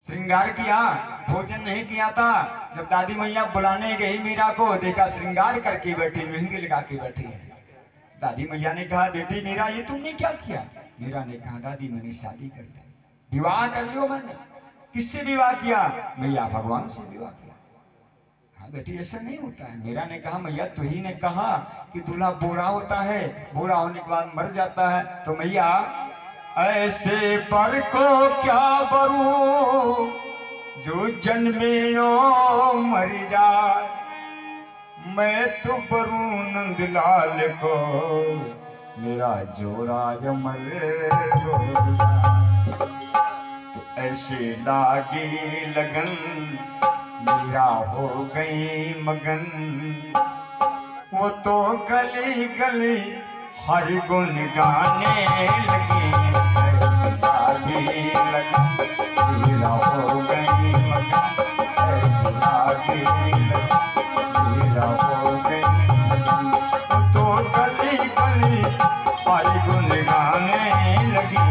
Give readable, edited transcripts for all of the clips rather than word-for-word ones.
श्रृंगार किया, भोजन नहीं किया था। जब दादी मैया बुलाने गई मीरा को, देखा श्रृंगार करके बैठी, मेहंदी लगा के बैठी है। दादी मैया ने कहा, बेटी मीरा ये तुमने क्या किया? मीरा ने कहा, दादी मैंने शादी कर ली, विवाह कर लियो मैंने। किससे विवाह किया? मैया भगवान से विवाह किया। हाँ बेटी ऐसा नहीं होता है। मीरा ने कहा, मैया तू ही ने कहा कि दूल्हा बूढ़ा होता है, बूढ़ा होने के बाद मर जाता है। तो मैया ऐसे पर को क्या बरू जो जन्मे ओ मर जाए, मैं तो बरू नंदलाल को मेरा जोड़ा यमल तो ऐसे लागी लगन मीरा हो गई मगन। वो तो गली गली हर गुण गाने लगी, ऐसे लागी लगन मीरा हो गई मगन, ऐसे लागी लगन मीरा हो गई मगन। वो तो गली गली हर गुण गाने लगी,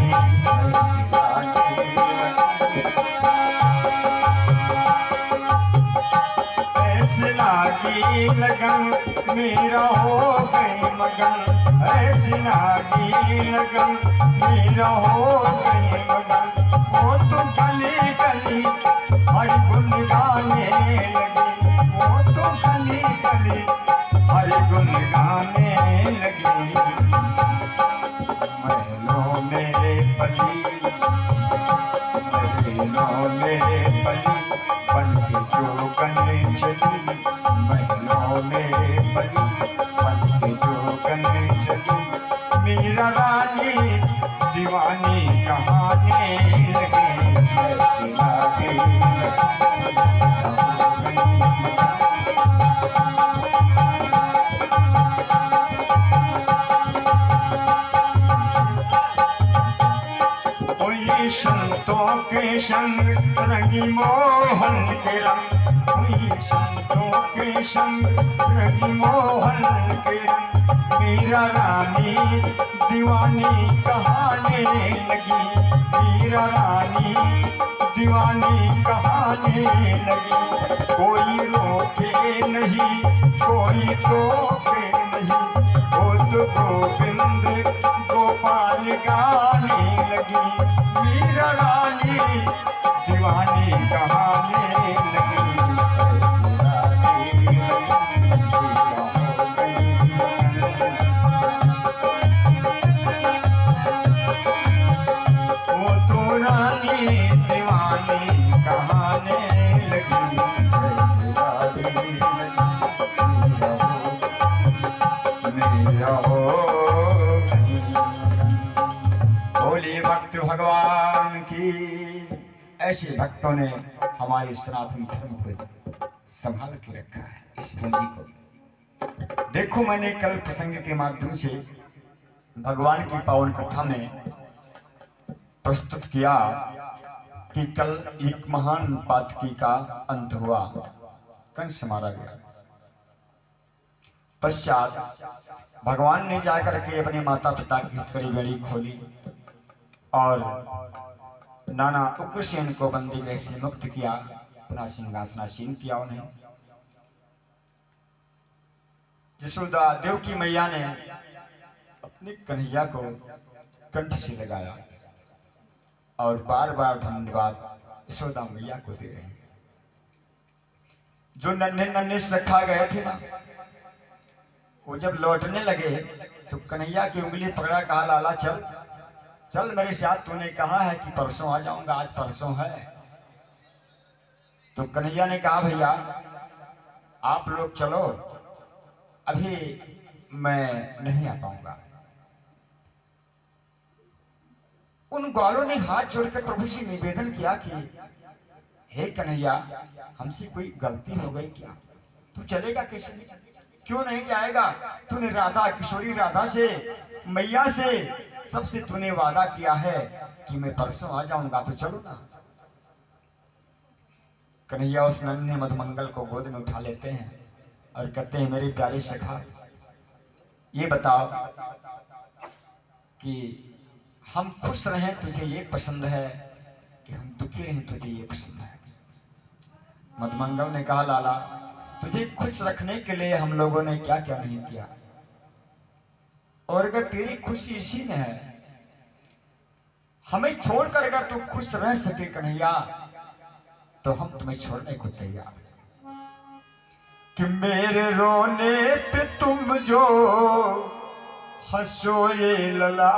ऐसे लागी ऐसे लागी लगन मीरा हो गई मगन, ऐसी लागी लगन मीरा हो गई मगन। वो तो गली गली हर गुण गाने लगी, वो तो गली गली हर गुण गाने लगी। महलों में पली, महलों में पली बन के जोगन चली, महलों में पली बन के जोगन चली। मीरा रानी दीवानी कहानी लगी, ऐसी लागी हुई संतों के संग रंगी मोहन के रंग, हुई संतों के संग रंगी मोहन के रंग। मीरा रानी दीवानी कहाने लगी, मीरा रानी दीवानी कहाने लगी। कोई रोके नहीं, कोई टोके नहीं, वो तो गोविंद गोपाल गाने लगी। मीरा रानी दीवानी कहाने लगी, ऐसी लागी वो तो रानी दीवानी कहाने लगी, ऐसी लागी मेरा हो बोले भक्त भगवान की। ऐसे भक्तों ने हमारे सनातन धर्म को संभाल के रखा है। इस पूंजी को देखो, मैंने कल प्रसंग के माध्यम से भगवान की पावन कथा में प्रस्तुत किया कि कल एक महान पातकी का अंत हुआ, कंस मारा गया। पश्चात भगवान ने जाकर के अपने माता पिता की हथकड़ी बेड़ी खोली और नाना उग्रसेन को बंदी गृह से मुक्त किया, पुनः सिंहासनासीन किया उन्हें। यशोदा देवकी मैया ने अपने कन्हैया को कंठ से लगाया और बार बार धन्यवाद यशोदा मैया को दे रहे हैं। जो नन्हे नन्हे सखा गए थे ना, वो जब लौटने लगे तो कन्हैया की उंगली पकड़ा, कहा लाला चल चल मेरे साथ, तूने कहा है कि परसों आ जाऊंगा, आज परसों है। तो कन्हैया ने कहा भैया आप लोग चलो, अभी मैं नहीं आ पाऊंगा। उन ग्वालों ने हाथ जोड़कर प्रभु से निवेदन किया कि हे कन्हैया हमसे कोई गलती हो गई क्या? तू चलेगा कैसे? क्यों नहीं जाएगा? तूने राधा किशोरी राधा से, मैया से, सबसे तूने वादा किया है कि मैं परसों आ जाऊंगा, तो चलो ना। कन्हैया उस नन्हे मधुमंगल को गोद में उठा लेते हैं और कहते हैं मेरे प्यारे सखा, ये बताओ कि हम खुश रहें, तुझे ये पसंद है कि हम दुखी रहें, तुझे ये पसंद है। मधुमंगल ने कहा, लाला तुझे खुश रखने के लिए हम लोगों ने क्या क्या नहीं किया, और अगर तेरी खुशी इसी में है, हमें छोड़कर अगर तू खुश रह सके कन्हैया, तो हम तुम्हें छोड़ने को तैयार। कि मेरे रोने पे तुम जो हंसो ये लला,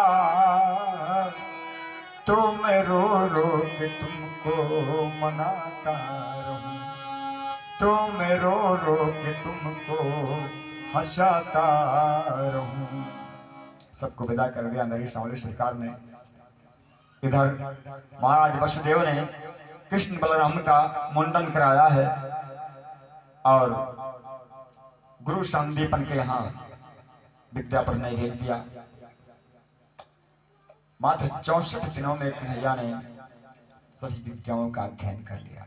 तो मैं रो रो के तुमको मनाता रहूं, तो मैं रो रो के तुमको हंसाता रहूं। सबको विदा कर दिया मेरी सांवली सरकार ने। इधर महाराज वसुदेव ने कृष्ण बलराम का मुंडन कराया है और गुरु संदीपन के यहाँ विद्या पढ़ने भेज दिया। मात्र 64 दिनों में कन्हैया ने सभी विद्याओं का अध्ययन कर लिया।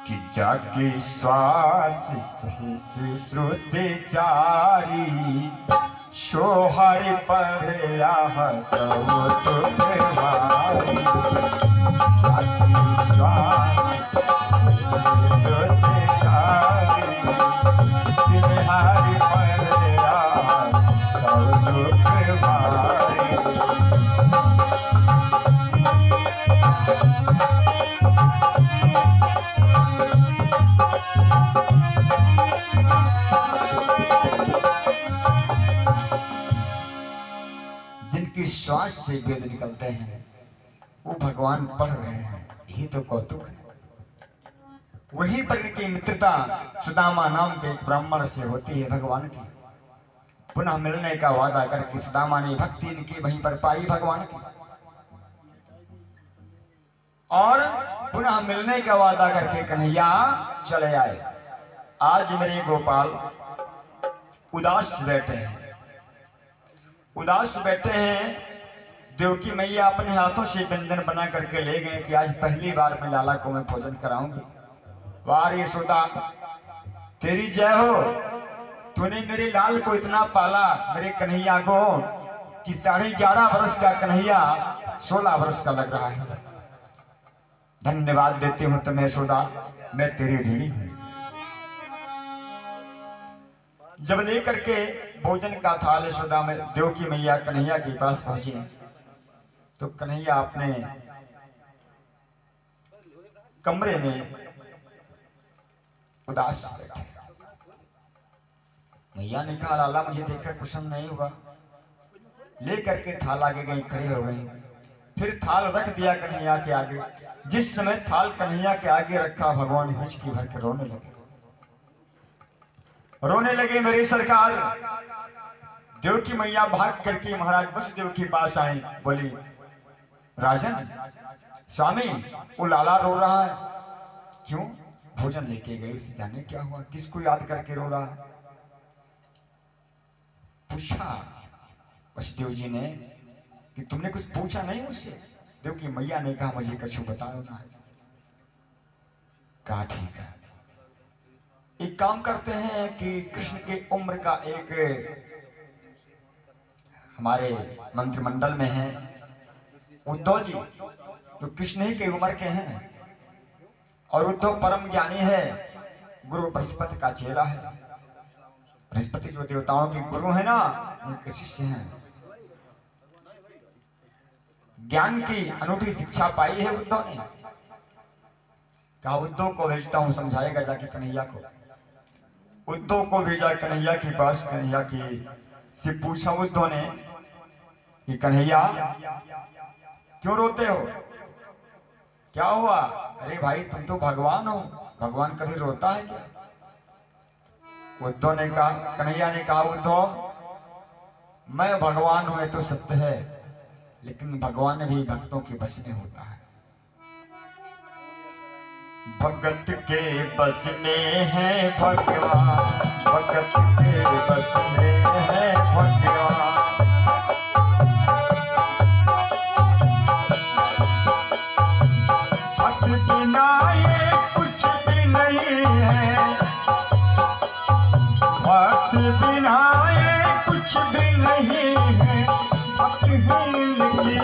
कि जाके श्वास सही श्रुति चारी, सोहर पढ़े आह तो तुम्हारी। जाके श्वास श्रुति चारी, तुम्हारी पढ़े आह तो तुम्हारी। जिनकी श्वास से वेद निकलते हैं वो भगवान पढ़ रहे हैं, यही तो कौतुक है। वहीं पर इनकी मित्रता सुदामा नाम के एक ब्राह्मण से होती है भगवान की। पुनः मिलने का वादा करके सुदामा ने भक्ति इनकी वहीं पर पाई भगवान की, और पुनः मिलने का वादा करके कन्हैया चले आए। आज मेरे गोपाल उदास बैठे हैं, उदास बैठे हैं। देवकी मैया अपने हाथों से व्यंजन बना करके ले गए कि आज पहली बार मैं लाला को मैं भोजन कराऊंगी। वाह यशोदा तेरी जय हो, तूने मेरे लाल को इतना पाला, मेरे कन्हैया को, कि 11.5 वर्ष का कन्हैया 16 वर्ष का लग रहा है। धन्यवाद देती हूं तुम्हें यशोदा, मैं तेरी ऋणी हूं। जब लेकर के भोजन का थाल यशोदा में देवकी मैया कन्हैया के पास पहुंची, तो कन्हैया अपने कमरे में उदास बैठे। मैया ने कहा, लाला मुझे देखकर पसंद नहीं हुआ। लेकर के थाल आगे गई, खड़ी हो गई। फिर थाल रख दिया कन्हैया के आगे। जिस समय थाल कन्हैया के आगे रखा, भगवान हिचकी भर के रोने लगे। रोने लगे मेरी सरकार। देवकी मैया भाग करके महाराज वसुदेव के पास आई, बोली, राजन स्वामी वो लाला रो रहा है, क्यों? भोजन लेके गए, उसे जाने क्या हुआ, किसको याद करके रो रहा है? पूछा वसुदेव जी ने कि तुमने कुछ पूछा नहीं मुझसे? देवकी मैया ने कहा, मुझे कछु बताओ ना। कहा ठीक है, एक काम करते हैं कि कृष्ण के उम्र का एक हमारे मंत्रिमंडल में है उद्धव जी, तो कृष्ण ही के उम्र के हैं, और उद्धव परम ज्ञानी है, गुरु बृहस्पति का चेला है। बृहस्पति जो देवताओं के गुरु है ना, उनके शिष्य हैं। ज्ञान की अनूठी शिक्षा पाई है उद्धव ने। कहा उद्धव को भेजता हूं, समझाएगा जाके कन्हैया को। उद्धव को भेजा कन्हैया के पास। कन्हैया की से पूछा उद्धव ने कि कन्हैया क्यों रोते हो, क्या हुआ? अरे भाई तुम तो भगवान हो, भगवान कभी रोता है क्या? उद्धव ने कहा, कन्हैया ने कहा, उद्धव मैं भगवान हूं तो सत्य है, लेकिन भगवान भी भक्तों के बस में होता है। भगत के बस में है भगवान, भगत के बस में है भगवान। भक्त बिना ये कुछ भी नहीं है, भक्त बिना ये कुछ भी नहीं है, भक्त ही की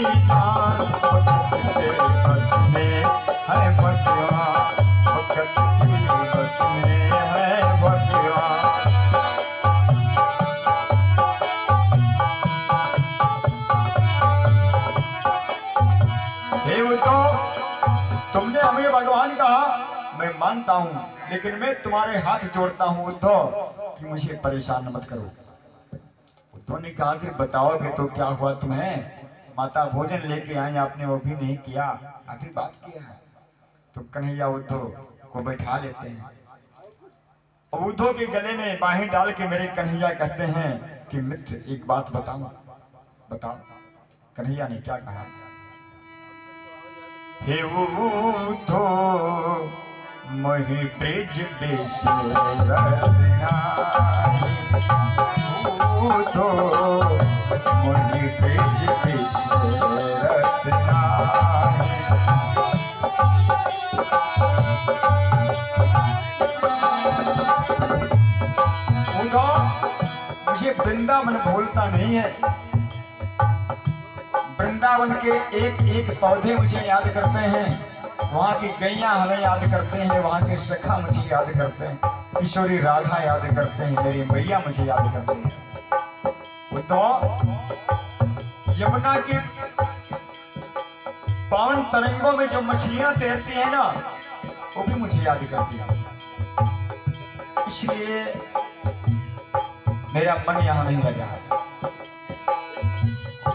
हे उद्धव, तुमने हमें भगवान कहा, मैं मानता हूं, लेकिन मैं तुम्हारे हाथ जोड़ता हूं उद्धव कि मुझे परेशान मत करो। उद्धव ने कहा कि बताओगे तो क्या हुआ तुम्हें? माता भोजन लेके आई, आपने वो भी नहीं किया, आखिर बात किया है। तो कन्हैया उद्धव को बैठा लेते हैं और उद्धव के गले में बाहें डाल के मेरे कन्हैया कहते हैं कि मित्र एक बात बताऊं, बताओ। कन्हैया ने क्या कहा? हे उद्धव मोहि ब्रिज बिसरत नाही, उद्धव मोहि ब्रिज बिसरत नाही। उद्धव, मुझे वृंदावन भूलता नहीं है। वृंदावन के एक एक पौधे मुझे याद करते हैं, वहाँ की गैया हमें याद करते हैं, वहाँ के सखा मुझे याद करते हैं, किशोरी राधा याद करते हैं, मेरी मैया मुझे याद करते हैं। उद्धव, यमुना के पावन तरंगों में जो मछलियां तैरती हैं ना, वो भी मुझे याद करती है। इसलिए मेरा मन यहाँ नहीं लगा।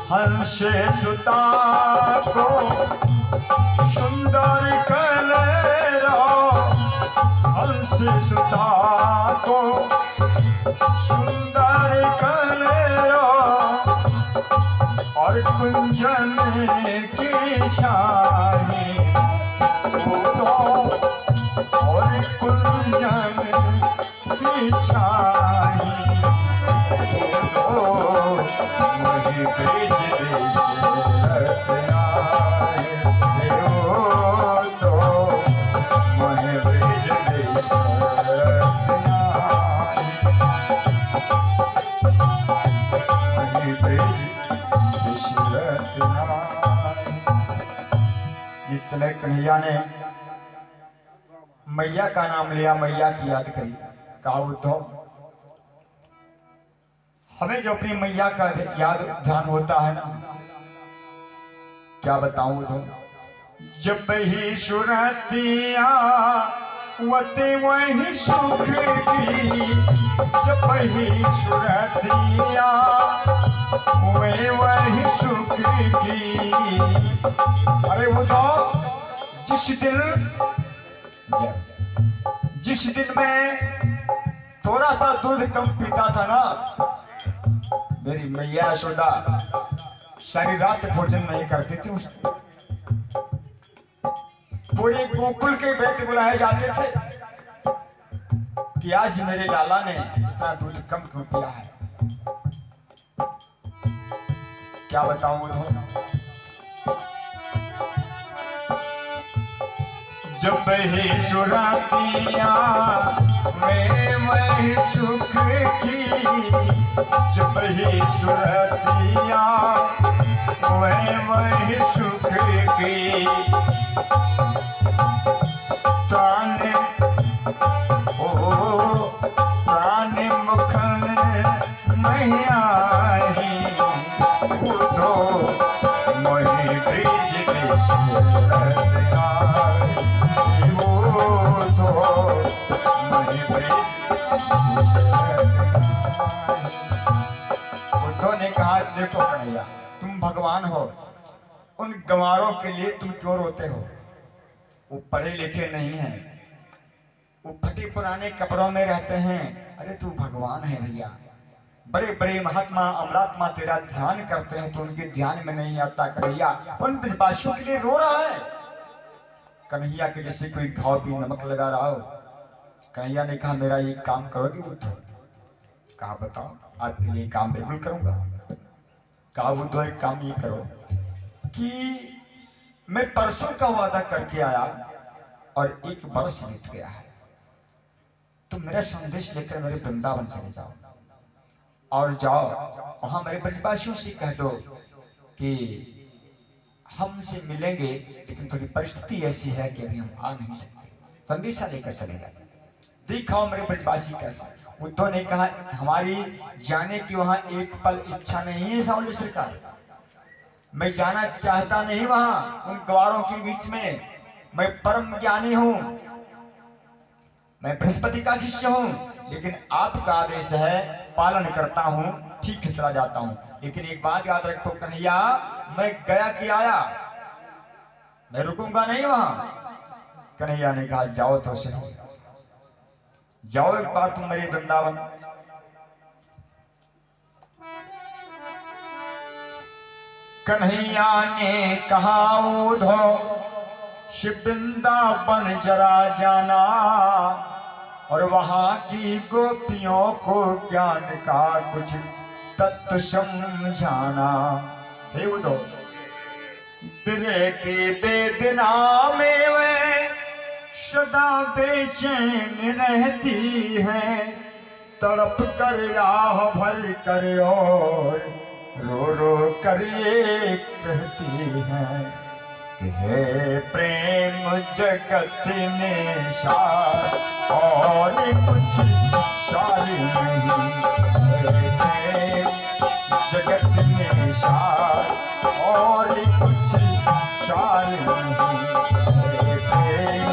हंस सुता को सुंदर कलेरा, हंस सुता को सुंदर कलेरा, और कुंजन की शाही, और कुंजन की शाही, मोहि ब्रिज बिसरत नाही, मोहि ब्रिज बिसरत नाही, मोहि ब्रिज बिसरत नाही। जिस समय कन्हैया ने मैया का नाम लिया, मैया की याद करी, कहा उद्धव, हमें जो अपनी मैया का याद ध्यान होता है ना, क्या बताऊं तो, जब ही सुरतिया वते वही सुख की, जब ही सुरतिया वे वही सुख की। अरे उद्धव, जिस दिन मैं थोड़ा सा दूध कम पीता था ना, मेरी मैया यशोदा सारी रात भोजन नहीं करती थी। उस पूरे गोकुल के वैद्य बुलाए जाते थे कि आज मेरे लाला ने इतना दूध कम क्यों पिया है। क्या बताऊं उद्धव, जब ही सुरतिया में वही सुख की, जब ही सुरतिया में वही सुख की। प्राण मुखन नहीं आई, उद्धव मोहि ब्रिज बिसरत नाही, उद्धव मोहि ब्रिज बिसरत नाही। उद्धव ने कहा, देखो कन्हैया, तुम भगवान हो, उन गंवारों के लिए तुम क्यों रोते हो? वो पढ़े लिखे नहीं हैं, वो फटे पुराने कपड़ों में रहते हैं। अरे तू भगवान है भैया, बड़े बड़े महात्मा अमलात्मा तेरा ध्यान करते हैं तो उनके ध्यान में नहीं आता। कन्हैया उन ब्रजवासियों के लिए रो रहा है। कन्हैया के जैसे कोई घाव भी नमक लगा रहा हो। कन्हैया ने कहा, मेरा ये काम करोगे बुद्धू? कहा बताओ, आपके लिए काम बिल्कुल करूंगा। कहा बुद्धू, एक काम ये करो कि मैं परसों का वादा करके आया और 1 वर्ष बीत गया है, तुम मेरा संदेश लेकर मेरे वृंदावन चले जाओ और जाओ वहां मेरे ब्रजवासियों से कह दो कि हमसे मिलेंगे, लेकिन थोड़ी परिस्थिति ऐसी है कि अभी हम आ नहीं सकते। संदेशा लेकर चले जाए, दिखाओ मेरे ब्रजवासी कैसे। उद्धव ने कहा, हमारी जाने की वहां एक पल इच्छा नहीं है सावली सरकार, मैं जाना चाहता नहीं वहां उन गवारों के बीच में। मैं परम ज्ञानी हूं, मैं बृहस्पति का शिष्य हूं, लेकिन आपका आदेश है, पालन करता हूं, ठीक है चला जाता हूं। लेकिन एक बात याद रखो कन्हैया, मैं गया कि आया, मैं रुकूंगा नहीं वहां। कन्हैया ने कहा जाओ तो सही, जाओ एक बार तुम मेरे वृंदावन। कन्हैया ने कहा उधो शिव वृंदावन जरा जाना, और वहां की गोपियों को ज्ञान का कुछ तत्व समझाना। हे उधो, बिरह की वेदना में वे सदा बेचैन रहती है, तड़प कर आह भर कर और रो रो कर ये कहती है कि हे प्रेम जगत में सार और कुछ सार नहीं, हे जगत में सार और कुछ सार नहीं, हे प्रेम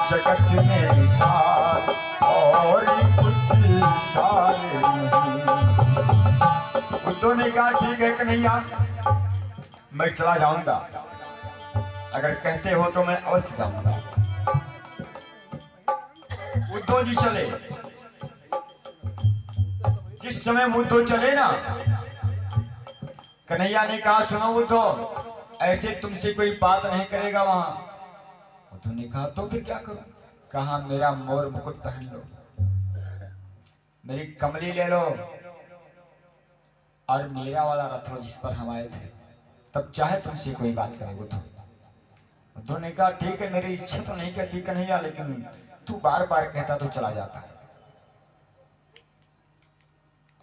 जगत में सार और कुछ सार नहीं। उद्धव ने कहा ठीक है कन्हैया, मैं चला जाऊंगा, अगर कहते हो तो मैं अवश्य जाऊंगा। उद्धव जी चले। जिस समय उद्धव चले ना, कन्हैया ने कहा सुनो उद्धव, ऐसे तुमसे कोई बात नहीं करेगा वहां। उद्धव ने कहा तो फिर क्या करूं? कहा मेरा मोर मुकुट पहन लो, मेरी कमली ले लो, और मेरा वाला रथ लो जिस पर हम आए थे, तब चाहे तुमसे कोई बात करे। उद्धव ने कहा ठीक है, मेरी इच्छा तो नहीं कहती कन्हैया, लेकिन तू बार बार कहता तो चला जाता।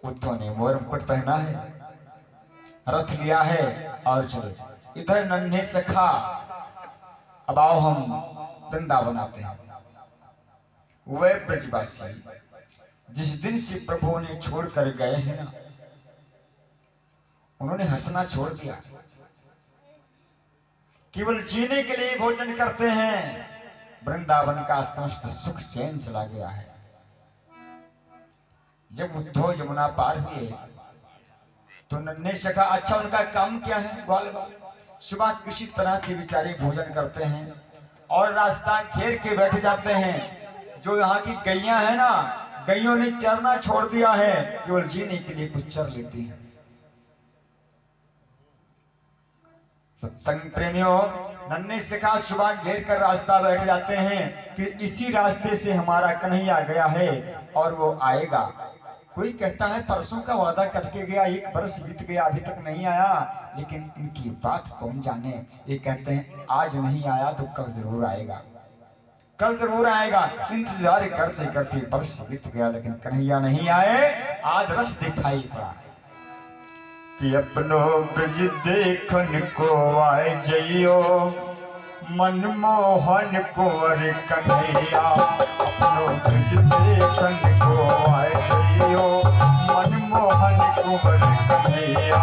उद्धव ने मोर मुकुट पहना है, रथ लिया है और चलो। इधर नन्हे सखा, अब आओ हम वृंदावन आते हैं। वे ब्रजवासी जिस दिन से प्रभु ने छोड़ कर गए हैं ना, उन्होंने हंसना छोड़ दिया, केवल जीने के लिए भोजन करते हैं। वृंदावन का समस्त सुख चैन चला गया है। जब उद्धव यमुना पार हुए तो नन्हे सखा, अच्छा उनका काम क्या है? ग्वाल बाल। सुबह किसी तरह से बेचारे भोजन करते हैं और रास्ता घेर के बैठ जाते हैं। जो यहाँ की गैया है ना, गैयों ने चरना छोड़ दिया है, केवल जीने के लिए कुछ चर लेती हैं। सत्संग प्रेमियों, नन्हे सखा सुबह घेर कर रास्ता बैठ जाते हैं कि इसी रास्ते से हमारा कन्हैया गया है और वो आएगा। कोई कहता है परसों का वादा करके गया, 1 बरस बीत गया, अभी तक नहीं आया। लेकिन इनकी बात कौन जाने। ये कहते हैं आज नहीं आया तो कल जरूर आएगा, कल जरूर आएगा। इंतजार करते करते बरस बीत गया, लेकिन कन्हैया नहीं आए। आज रथ दिखाई पड़ा कि अपनो ब्रज देखन को आए जइयो, मनमोहन कुंवर कन्हैया। अपनो ब्रज देखन को आए जइयो, मनमोहन कुंवर कन्हैया।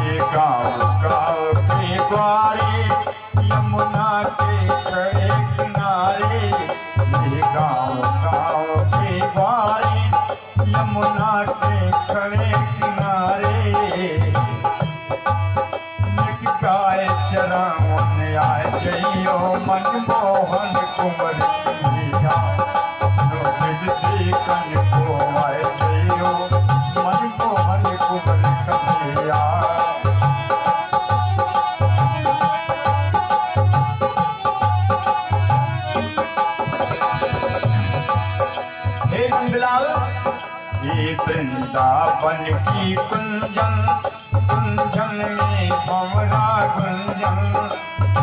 ये गाँव गाँव के ग्वारे, यमुना के खड़े किनारे, गाँव गाँव के ग्वारे, यमुना के खड़े किनारे। निक गाय चरावन आए जइयो, मनमोहन कुंवर कन्हैया। ब्रज देखन को आए जइयो, मनमोहन कुंवर कन्हैया। ये वृंदावन की कुंजन, कुंजन में भंवरा गुंजन।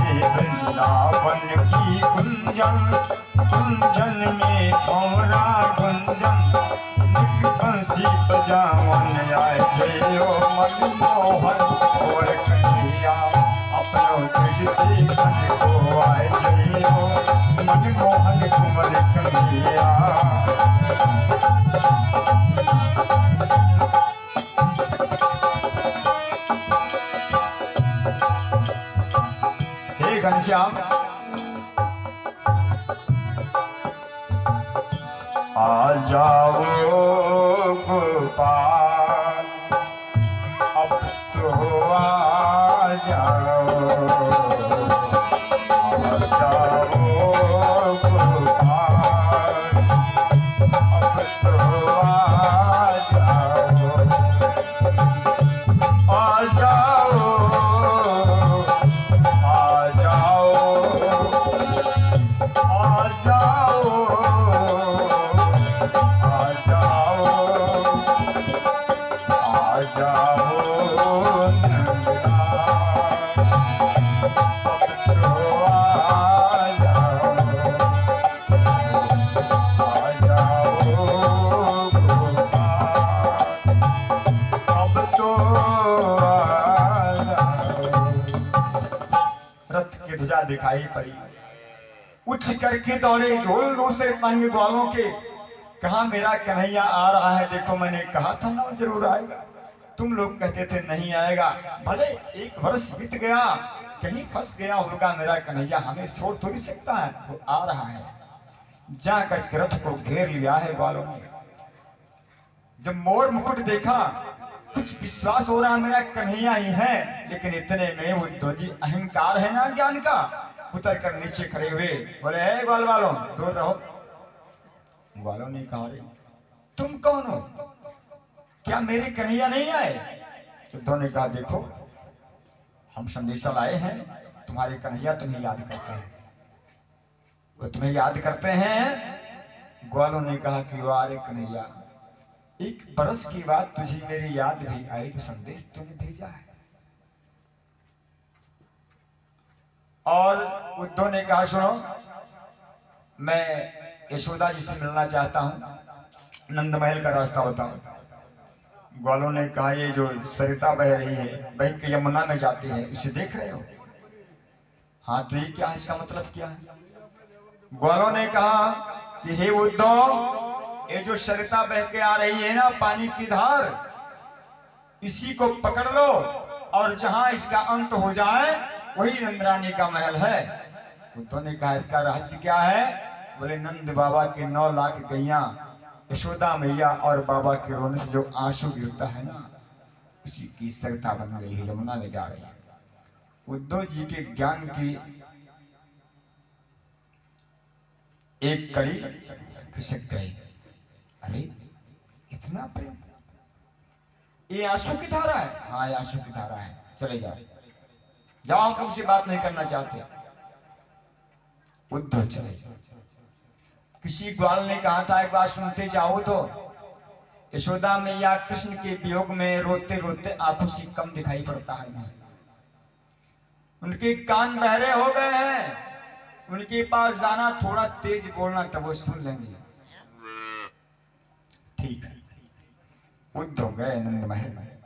ये वृंदावन की कुंजन, कुंजन में भंवरा गुंजन। निक बंसी बजावन आए जइयो, मनमोहन कुंवर कन्हैया। अपनों तुझते मन को आए जइयो मनमोहन कुंवर कन्हैया। हे घनश्याम आ जाओ गोपाल अब तो आ जाओ गोपाल अब तो आ जाओ आ जाओ आ जाओ आ जाओ आ जाओ रथ की ध्वजा दिखाई पड़ी, उठ करके दौड़े ढोल दूसरे पंग ग्वालों के। कहा मेरा कन्हैया आ रहा है, देखो मैंने कहा था ना जरूर आएगा, तुम लोग कहते थे नहीं आएगा। भले एक वर्ष बीत गया, कहीं फंस गया होगा मेरा कन्हैया, हमें छोड़ तो नहीं सकता है, वो आ रहा है। जाकर के रथ को घेर लिया है ग्वालों ने। जब मोर मुकुट देखा, कुछ विश्वास हो रहा मेरा कन्हैया ही है, लेकिन इतने में वो ध्वजी अहंकार है ना ज्ञान का, उतर कर नीचे खड़े हुए बोले हे ग्वाल वालों दूर रहो। ग्वालों ने कहा रे तुम कौन हो, क्या मेरे कन्हैया नहीं आए? तो ने कहा देखो हम संदेशा लाए हैं, तुम्हारे कन्हैया तुम्हें याद करते हैं, वो तुम्हें याद करते हैं। ग्वालों ने कहा कि वाह रे कन्हैया, एक बरस की बात तुझे मेरी याद भी आई तो संदेश तूने भेजा है। और उद्धव ने कहा सुनो मैं यशोदा जी से मिलना चाहता हूं, नंद महल का रास्ता बताओ। ग्वालों ने कहा ये जो सरिता बह रही है बह के यमुना में जाती है, उसे देख रहे हो? हाँ तो ये क्या है, इसका मतलब क्या है? ग्वालों ने कहा कि हे उद्धव, ये जो सरिता बह के आ रही है ना पानी की धार, इसी को पकड़ लो और जहां इसका अंत हो जाए वही नंदरानी का महल है। उद्धव ने कहा इसका रहस्य क्या है? बोले नंद बाबा के 9 लाख गैया, यशोदा मैया और बाबा के रोने से जो आंसू गिरता है ना, उसी की सरिता बन गई है, यमुना में जा रही है। उद्धव जी के ज्ञान की एक कड़ी खिसक गई। अरे इतना प्रेम, ये आंसू की धारा है? हाँ ये आंसू की धारा है, चले जाओ जाओ, हम तुमसे बात नहीं करना चाहते। उद्धव चले जाओ। किसी ग्वाल ने कहा था एक बार सुनते जाओ तो, यशोदा मैया कृष्ण के वियोग में रोते रोते आंखों से कम दिखाई पड़ता है ना, उनके कान बहरे हो गए हैं, उनके पास जाना थोड़ा तेज बोलना तब वो सुन लेंगे। ठीक है, उद्धव गए नंद महल में।